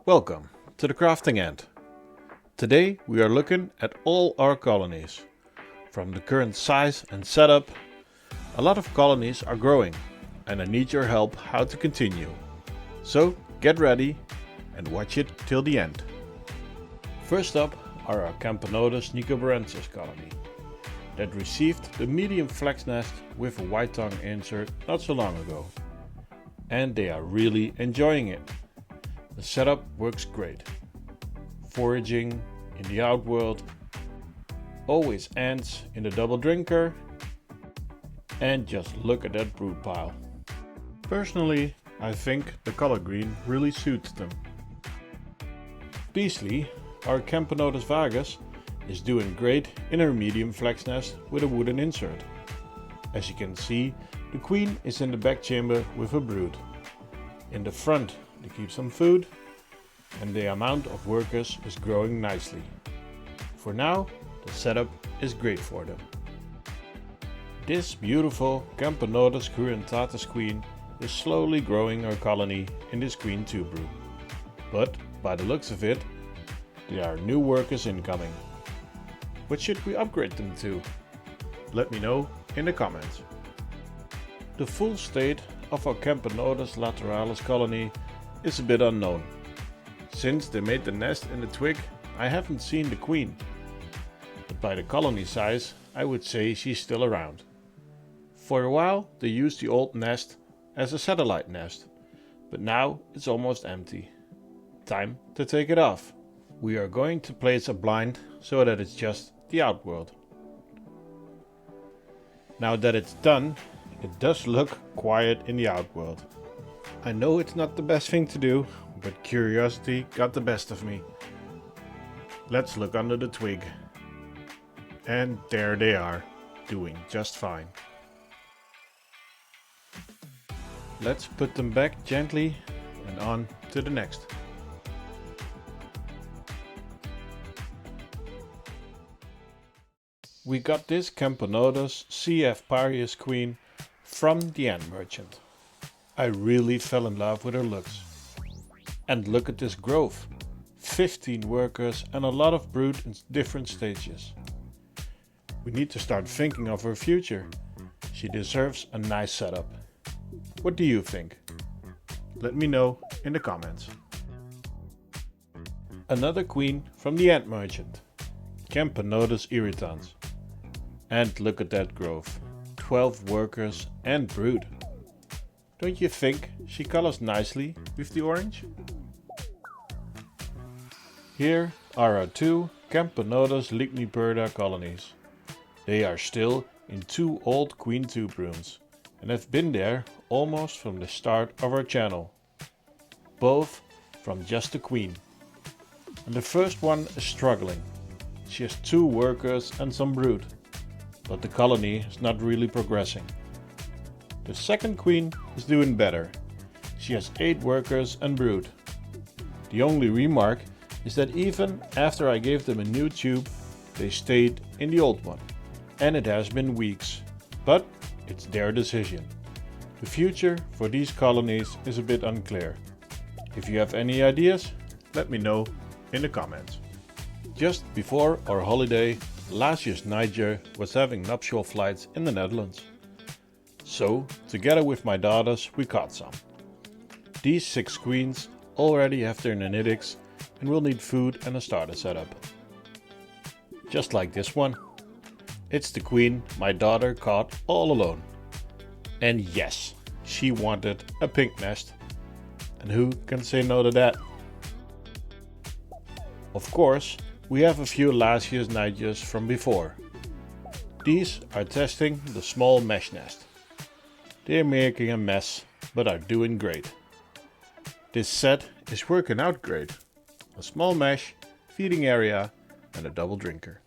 Welcome to the Crafting End. Today we are looking at all our colonies. From the current size and setup, a lot of colonies are growing and I need your help how to continue. So get ready and watch it till the end. First up are our Camponotus niger colony that received the medium flex nest with a white tongue insert not so long ago. And they are really enjoying it. The setup works great. Foraging in the outworld, always ants in the double drinker, and just look at that brood pile. Personally, I think the color green really suits them. Beastly, our Camponotus vagus, is doing great in her medium flex nest with a wooden insert. As you can see, the queen is in the back chamber with her brood. In the front they keep some food, and the amount of workers is growing nicely. For now, the setup is great for them. This beautiful Camponotus crudentatus queen is slowly growing her colony in this queen tube room. But by the looks of it, there are new workers incoming. What should we upgrade them to? Let me know in the comments. The full state of our Camponotus lateralis colony is a bit unknown. Since they made the nest in the twig, I haven't seen the queen. But by the colony size, I would say she's still around. For a while they used the old nest as a satellite nest, but now it's almost empty. Time to take it off. We are going to place a blind so that it's just the outworld. Now that it's done, it does look quiet in the outworld. I know it's not the best thing to do, but curiosity got the best of me. Let's look under the twig. And there they are, doing just fine. Let's put them back gently and on to the next. We got this Camponotus CF Parius queen from the ant merchant. I really fell in love with her looks. And look at this growth. 15 workers and a lot of brood in different stages. We need to start thinking of her future. She deserves a nice setup. What do you think? Let me know in the comments. Another queen from the ant merchant. Camponotus irritans. And look at that growth. 12 workers and brood. Don't you think she colors nicely with the orange? Here are our two Camponotus ligniperda colonies. They are still in two old queen tube rooms and have been there almost from the start of our channel. Both from just the queen. And the first one is struggling. She has 2 workers and some brood, but the colony is not really progressing. The second queen is doing better. She has 8 workers and brood. The only remark is that even after I gave them a new tube, they stayed in the old one. And it has been weeks, but it's their decision. The future for these colonies is a bit unclear. If you have any ideas, let me know in the comments. Just before our holiday, Lasius niger was having nuptial flights in the Netherlands. So, together with my daughters, we caught some. These 6 queens already have their nanitics and will need food and a starter setup. Just like this one. It's the queen my daughter caught all alone. And yes, she wanted a pink nest. And who can say no to that? Of course, we have a few Lasius nigers from before. These are testing the small mesh nest. They're making a mess, but are doing great. This set is working out great. A small mesh, feeding area and a double drinker.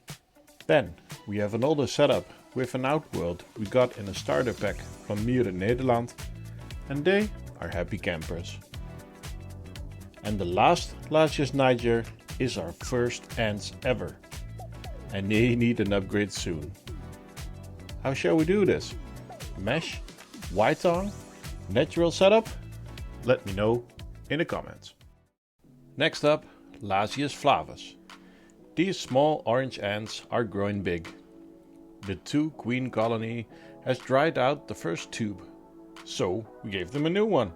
Then we have an older setup with an outworld we got in a starter pack from Muren Nederland, and they are happy campers. And the last Lasius niger is our first ants ever, and they need an upgrade soon. How shall we do this? Mesh? White tongue? Natural setup? Let me know in the comments. Next up, Lasius flavus. These small orange ants are growing big. The 2 queen colony has dried out the first tube, so we gave them a new one.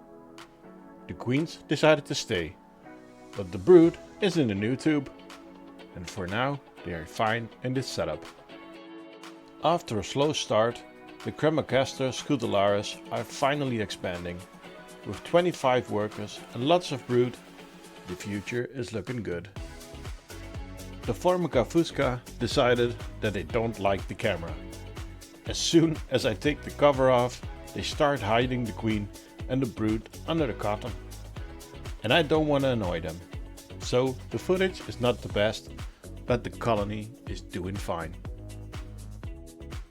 The queens decided to stay, but the brood is in the new tube, and for now they are fine in this setup. After a slow start, the Camponotus scutularis are finally expanding. With 25 workers and lots of brood, the future is looking good. The Formica fusca decided that they don't like the camera. As soon as I take the cover off, they start hiding the queen and the brood under the cotton. And I don't want to annoy them. So the footage is not the best, but the colony is doing fine.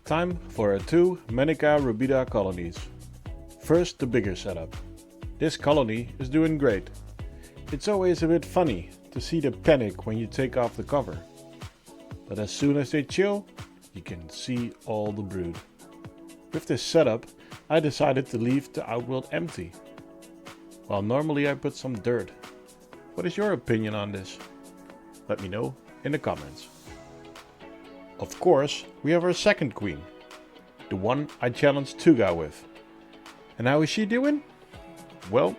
Time for our 2 Manica rubida colonies. First, the bigger setup. This colony is doing great. It's always a bit funny to see the panic when you take off the cover. But as soon as they chill, you can see all the brood. With this setup, I decided to leave the outworld empty. While normally I put some dirt. What is your opinion on this? Let me know in the comments. Of course, we have our second queen. The one I challenged Tuga with. And how is she doing? Well,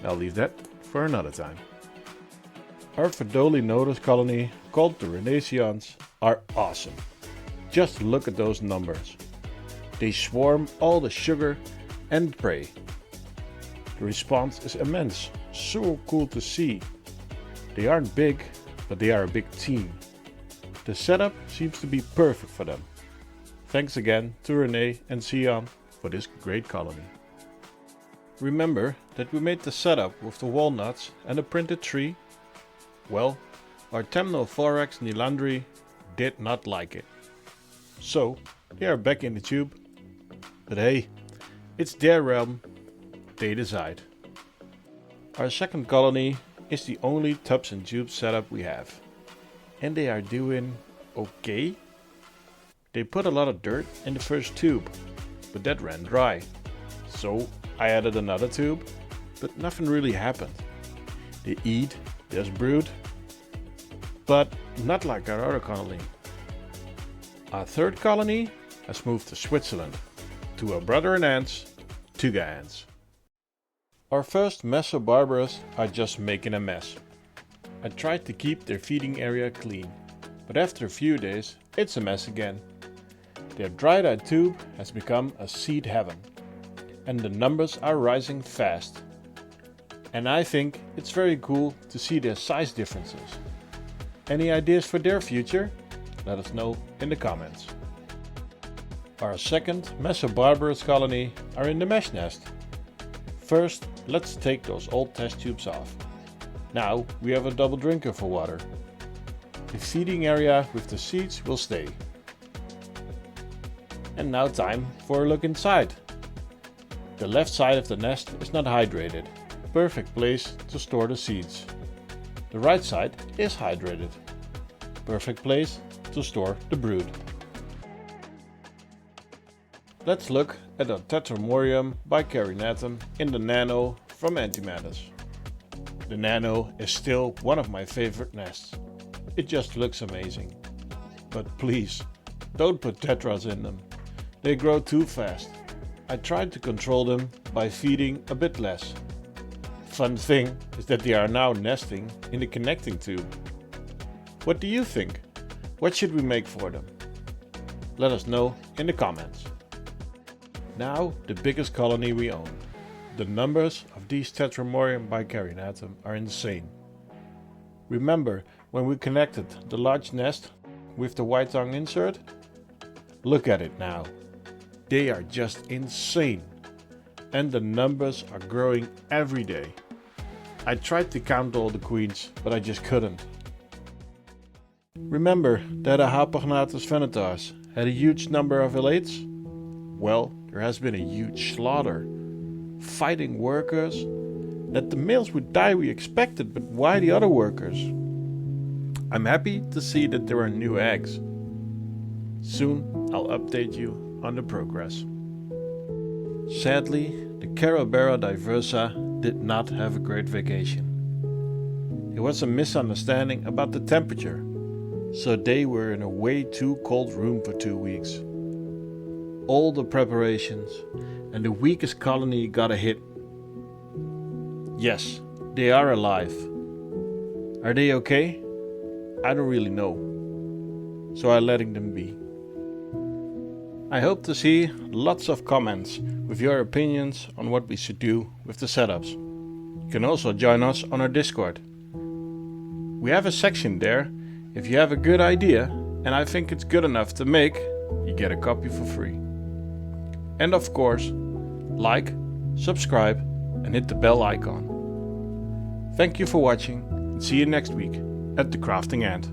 I'll leave that for another time. Our Pheidole colony, called the Renaissance, are awesome. Just look at those numbers. They swarm all the sugar and prey. The response is immense, so cool to see. They aren't big, but they are a big team. The setup seems to be perfect for them. Thanks again to Renee and Sion for this great colony. Remember that we made the setup with the walnuts and a printed tree? Well, our Temnothorax Nilandri did not like it. So they are back in the tube. But hey, it's their realm. They decide. Our second colony is the only tubs and tubes setup we have. And they are doing okay. They put a lot of dirt in the first tube, but that ran dry. So I added another tube, but nothing really happened. They eat, there's brood, but not like our other colony. Our third colony has moved to Switzerland, to our brother in ants, Tuga ants. Our first Messor barbarus are just making a mess. I tried to keep their feeding area clean, but after a few days it's a mess again. Their dried out tube has become a seed heaven, and the numbers are rising fast. And I think it's very cool to see their size differences. Any ideas for their future? Let us know in the comments. Our second Messor barbarus colony are in the mesh nest. First, let's take those old test tubes off. Now we have a double drinker for water. The feeding area with the seeds will stay. And now time for a look inside. The left side of the nest is not hydrated. Perfect place to store the seeds. The right side is hydrated. Perfect place to store the brood. Let's look at our Tetramorium bicarinatum in the nano from Antimatus. The nano is still one of my favorite nests. It just looks amazing. But please, don't put tetras in them. They grow too fast. I tried to control them by feeding a bit less. Fun thing is that they are now nesting in the connecting tube. What do you think? What should we make for them? Let us know in the comments. Now the biggest colony we own. The numbers of these Tetramorium bicarinatum are insane. Remember when we connected the large nest with the white tongue insert? Look at it now. They are just insane. And the numbers are growing every day. I tried to count all the queens, but I just couldn't. Remember that a Camponotus venators had a huge number of elates? Well, there has been a huge slaughter. Fighting workers. That the males would die we expected, but why the other workers? I'm happy to see that there are new eggs. Soon I'll update you on the progress. Sadly, the Carabera diversa did not have a great vacation. it was a misunderstanding about the temperature, so they were in a way too cold room for 2 weeks. All the preparations, and the weakest colony got a hit. Yes, they are alive. Are they okay? I don't really know, so I'm letting them be. I hope to see lots of comments with your opinions on what we should do with the setups. You can also join us on our Discord. We have a section there. If you have a good idea and I think it's good enough to make, you get a copy for free. And of course, like, subscribe and hit the bell icon. Thank you for watching and see you next week at the crafting end.